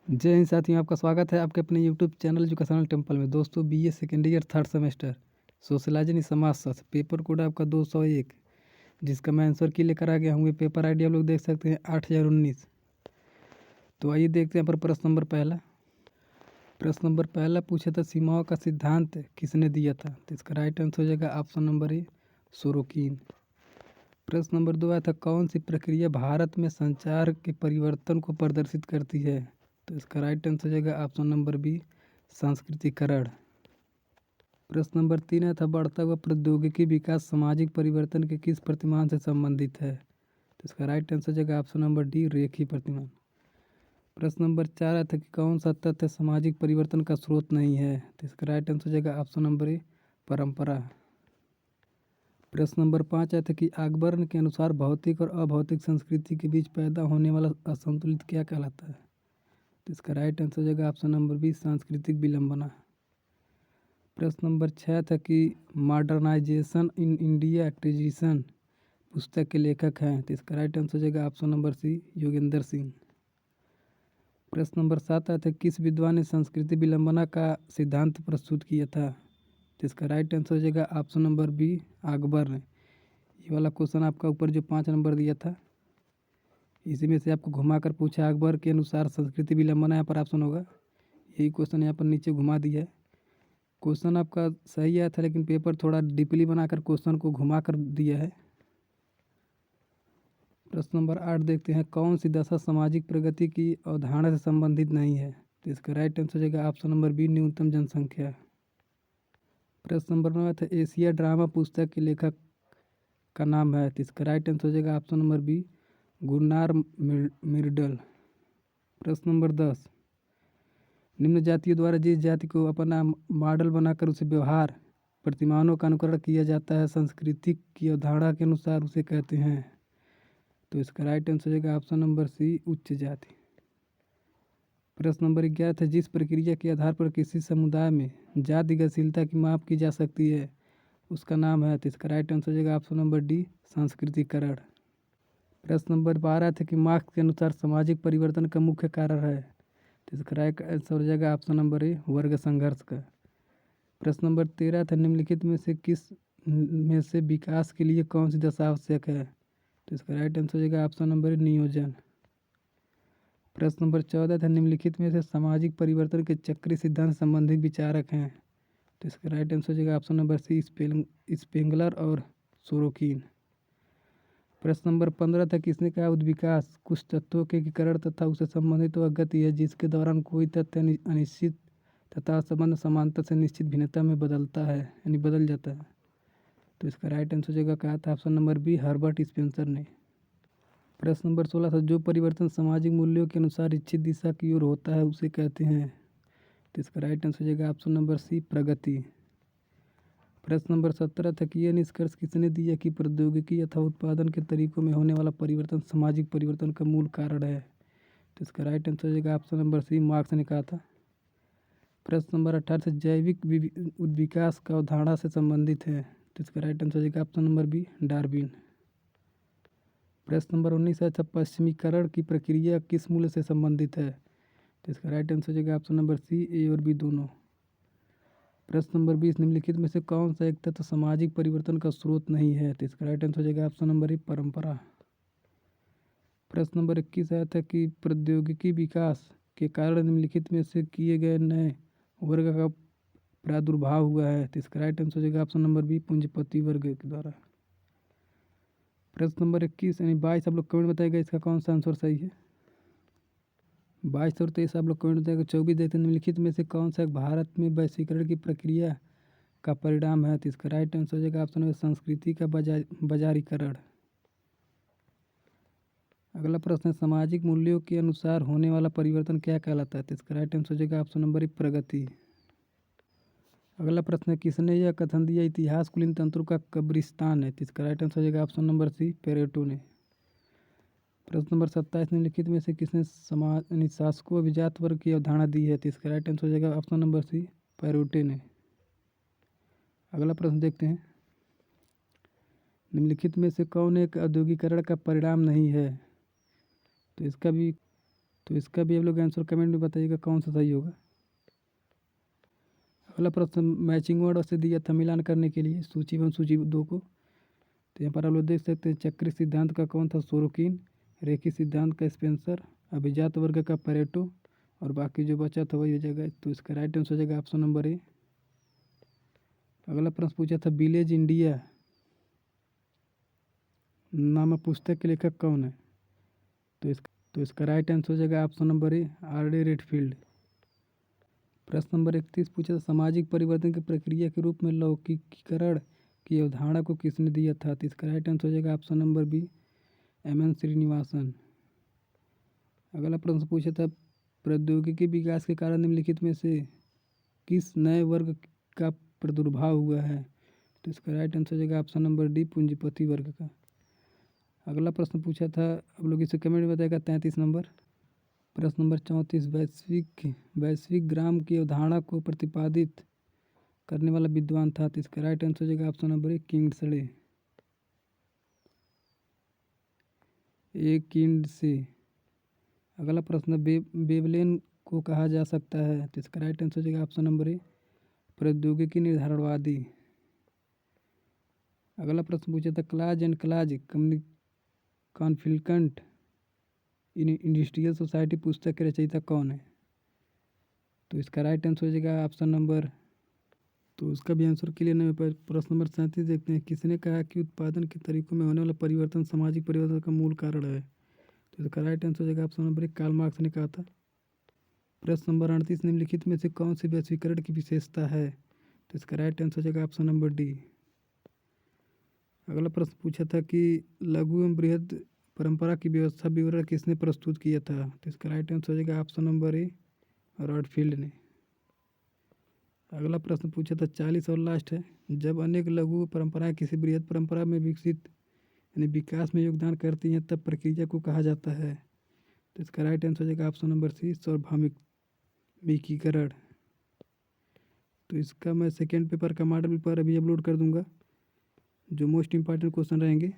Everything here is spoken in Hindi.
जय हिंद साथियों, आपका स्वागत है आपके अपने यूट्यूब चैनल एजुकेशनल टेम्पल में। दोस्तों, BA second year third semester socialise समाजशास्त्र पेपर कोड आपका 201, जिसका मैं आंसर की लेकर आ गया हूँ। ये पेपर आईडी आप लोग देख सकते हैं 8019। तो आइए देखते हैं पर प्रश्न नंबर पहला पूछा था, सीमाओं का सिद्धांत किसने दिया था? तो इसका राइट आंसर हो जाएगा ऑप्शन नंबर ए, सोरोकिन। प्रश्न नंबर 2 आया था, कौन सी प्रक्रिया भारत में संचार के परिवर्तन को प्रदर्शित करती है? तो इसका राइट आंसर हो जाएगा ऑप्शन नंबर बी, सांस्कृतिकरण। प्रश्न नंबर 3 आया था, बढ़ता हुआ प्रौद्योगिकी विकास सामाजिक परिवर्तन के किस प्रतिमान से संबंधित है? तो इसका राइट आंसर हो जाएगा ऑप्शन नंबर डी, रेखीय प्रतिमान। प्रश्न नंबर 4 आया था कि कौन सा तथ्य सामाजिक परिवर्तन का स्रोत नहीं है? तो इसका राइट आंसर हो जाएगा ऑप्शन नंबर ए, परंपरा। प्रश्न नंबर 5 आया था कि अकबर के अनुसार भौतिक और अभौतिक संस्कृति के बीच पैदा होने वाला असंतुलित क्या कहलाता है? तो इसका राइट आंसर हो जाएगा ऑप्शन नंबर बी, सांस्कृतिक विलंबना। प्रश्न नंबर 6 था कि मॉडर्नाइजेशन इन इंडिया ट्रेडिशन पुस्तक के लेखक हैं? तो इसका राइट आंसर हो जाएगा option number C, Yogendra Singh. प्रश्न नंबर 7 आया था, किस विद्वान ने संस्कृति विलंबना का सिद्धांत प्रस्तुत किया था? तो इसका राइट आंसर हो जाएगा ऑप्शन नंबर बी, अकबर ने। ये वाला क्वेश्चन आपका ऊपर जो 5 नंबर दिया था, इसी में से आपको घुमा कर पूछा, अकबर के अनुसार संस्कृति विलंबना यहाँ पर ऑप्शन होगा। यही क्वेश्चन यहाँ पर नीचे घुमा दिया है। क्वेश्चन आपका सही आया था, लेकिन पेपर थोड़ा डीपली बनाकर क्वेश्चन को घुमा कर दिया है। प्रश्न नंबर 8 देखते हैं, कौन सी दशा सामाजिक प्रगति की अवधारणा से संबंधित नहीं है? तो इसका राइट आंसर हो जाएगा ऑप्शन नंबर बी, न्यूनतम जनसंख्या। प्रश्न नंबर 9 था, एशिया ड्रामा पुस्तक के लेखक का नाम है? तो इसका राइट आंसर हो जाएगा ऑप्शन नंबर बी, गुरनार मिर्डल। प्रश्न नंबर 10, निम्न जातियों द्वारा जिस जाति को अपना मॉडल बनाकर उसे व्यवहार प्रतिमानों का अनुकरण किया जाता है, संस्कृति की अवधारणा के अनुसार उसे कहते हैं? तो इसका राइट आंसर हो जाएगा ऑप्शन नंबर सी, उच्च जाति। प्रश्न नंबर 11 था, जिस प्रक्रिया के आधार पर किसी समुदाय में जाति गतिशीलता की माप की जा सकती है, उसका नाम है? तो इसका राइट आंसर हो जाएगा ऑप्शन नंबर डी, सांस्कृतिकरण। प्रश्न नंबर 12 था कि मार्क्स के अनुसार सामाजिक परिवर्तन का मुख्य कारण है? तो इसका राइट आंसर हो जाएगा ऑप्शन नंबर ए, वर्ग संघर्ष का। प्रश्न नंबर 13 था, निम्नलिखित में से विकास के लिए कौन सी दशा आवश्यक है? तो इसका राइट आंसर हो जाएगा ऑप्शन नंबर ए, नियोजन। प्रश्न नंबर 14 था, निम्नलिखित में से सामाजिक परिवर्तन के चक्रीय सिद्धांत संबंधित विचारक हैं? तो इसका राइट आंसर हो जाएगा ऑप्शन नंबर सी, स्पेंगलर और सोरोकिन। प्रश्न नंबर 15 था, किसने कहा उद्विकास कुछ तत्वों के एकीकरण तथा उससे संबंधित वह गति है जिसके दौरान कोई तथ्य अनिश्चित तथा संबंध समानता से निश्चित भिन्नता में बदलता है, यानी बदल जाता है? तो इसका राइट आंसर हो जाएगा कहा था option number B, Herbert Spencer ने। प्रश्न नंबर 16 था, जो परिवर्तन सामाजिक मूल्यों के अनुसार इच्छित दिशा की ओर होता है उसे कहते हैं? तो इसका राइट आंसर हो जाएगा ऑप्शन नंबर सी, प्रगति। प्रश्न नंबर 17 था कि यह निष्कर्ष किसने दिया कि प्रौद्योगिकी अथवा उत्पादन के तरीकों में होने वाला परिवर्तन सामाजिक परिवर्तन का मूल कारण है? तो इसका राइट आंसर हो जाएगा ऑप्शन नंबर सी, मार्क्स ने कहा था। प्रश्न नंबर 18 से जैविक विकास का अवधारणा से संबंधित है? तो इसका राइट आंसर हो जाएगा ऑप्शन नंबर बी, डार्विन। प्रश्न नंबर 19 है, पश्चिमीकरण की प्रक्रिया किस मूल्य से संबंधित है? तो इसका राइट आंसर हो जाएगा ऑप्शन नंबर सी, ए और बी दोनों। प्रश्न नंबर 20, निम्नलिखित में से कौन सा एक तत्व सामाजिक परिवर्तन का स्रोत नहीं है? तो इसका राइट आंसर हो जाएगा ऑप्शन नंबर ए, परंपरा। प्रश्न नंबर 21 आया था कि प्रौद्योगिकी विकास के कारण निम्नलिखित में से किए गए नए वर्ग का प्रादुर्भाव हुआ है? तो इसका राइट आंसर हो जाएगा ऑप्शन नंबर बी, पूंजीपति वर्ग के द्वारा। प्रश्न नंबर 21 यानी 22 आप लोग कमेंट बताइएगा इसका कौन सा आंसर सही है। 22 और 23 आप लोग कमेंट बताइएगा। 24 देखते हैं, निम्नलिखित में से कौन सा भारत में वैश्वीकरण की प्रक्रिया का परिणाम है? तो इसका राइट आंसर हो जाएगा ऑप्शन नंबर संस्कृति का बाजारीकरण। अगला प्रश्न है, सामाजिक मूल्यों के अनुसार होने वाला परिवर्तन क्या कहलाता है? तो इसका राइट आंसर हो जाएगा ऑप्शन नंबर ए, प्रगति। अगला प्रश्न है, किसने यह कथन दिया इतिहास कुलीन तंत्रों का कब्रिस्तान है? तो इसका राइट आंसर हो जाएगा ऑप्शन नंबर सी, पेरेटो ने। प्रश्न नंबर 27, निम्नलिखित में से किसने समाज यानी शासकों अभिजात वर्ग की अवधारणा दी है? तो इसका राइट आंसर हो जाएगा ऑप्शन नंबर सी, पेरोटे ने। अगला प्रश्न देखते हैं, निम्नलिखित में से कौन एक औद्योगिकरण का परिणाम नहीं है? तो इसका भी तो इसका भी आप लोग आंसर कमेंट में बताइएगा कौन सा सही होगा। अगला प्रश्न मैचिंग वर्ड से दिया था मिलान करने के लिए सूची 1 सूची 2 को। तो यहाँ पर आप लोग देख सकते हैं चक्री सिद्धांत का कौन था सोरोकिन, रेखी सिद्धांत का स्पेंसर, अभिजात वर्ग का पेरेटो और बाकी जो बचा था वही हो जाएगा। तो इसका राइट आंसर हो जाएगा ऑप्शन नंबर ए। अगला प्रश्न पूछा था विलेज इंडिया नामक पुस्तक के लेखक कौन है। तो इसका राइट आंसर हो जाएगा option number A R.D. Redfield. प्रश्न नंबर 31 पूछा था सामाजिक परिवर्तन की प्रक्रिया के रूप में लौकिकीकरण की अवधारणा को किसने दिया था। तो इसका राइट आंसर हो जाएगा option number B M.N. Srinivasan. अगला प्रश्न पूछा था प्रौद्योगिकी विकास के कारण निम्नलिखित में से किस नए वर्ग का प्रादुर्भाव हुआ है। तो इसका राइट आंसर हो जाएगा ऑप्शन नंबर डी पूंजीपति वर्ग का। अगला प्रश्न पूछा था आप लोग इसे कमेंट में बताएगा 33 नंबर। प्रश्न नंबर 34 वैश्विक ग्राम की अवधारणा को प्रतिपादित करने वाला विद्वान था। तो इसका राइट आंसर हो जाएगा ऑप्शन नंबर ए किंडसे। अगला प्रश्न बेवलेन को कहा जा सकता है। तो इसका राइट आंसर हो जाएगा ऑप्शन नंबर ए प्रौद्योगिकी निर्धारणवादी। अगला प्रश्न पूछा था clause and clause conflict in industrial society पुस्तक के रचयिता कौन है। तो इसका राइट आंसर हो जाएगा ऑप्शन नंबर। तो उसका भी आंसर क्लियर नहीं है। प्रश्न नंबर 37 देखते हैं किसने कहा कि उत्पादन के तरीकों में होने वाला परिवर्तन सामाजिक परिवर्तन का मूल कारण है। तो इसका राइट आंसर हो जाएगा ऑप्शन नंबर 1 कार्ल मार्क्स ने कहा था। प्रश्न नंबर 38 निम्नलिखित में से कौन सी वैश्वीकरण की विशेषता है। तो इसका राइट आंसर हो जाएगा ऑप्शन नंबर डी। अगला प्रश्न पूछा था कि लघु एवं बृहद परंपरा की व्यवस्था विवरण किसने प्रस्तुत किया था। तो इसका राइट आंसर हो जाएगा ऑप्शन नंबर ए रॉडफील्ड ने। अगला प्रश्न पूछा था 40 और लास्ट है जब अनेक लघु परंपराएं किसी बृहद परंपरा में विकसित यानी विकास में योगदान करती हैं तब प्रक्रिया को कहा जाता है। तो इसका राइट आंसर हो जाएगा ऑप्शन नंबर सी सार्वभौमिकीकरण। तो इसका मैं सेकेंड पेपर का मॉडल पेपर अभी अपलोड कर दूंगा जो मोस्ट इंपॉर्टेंट क्वेश्चन रहेंगे।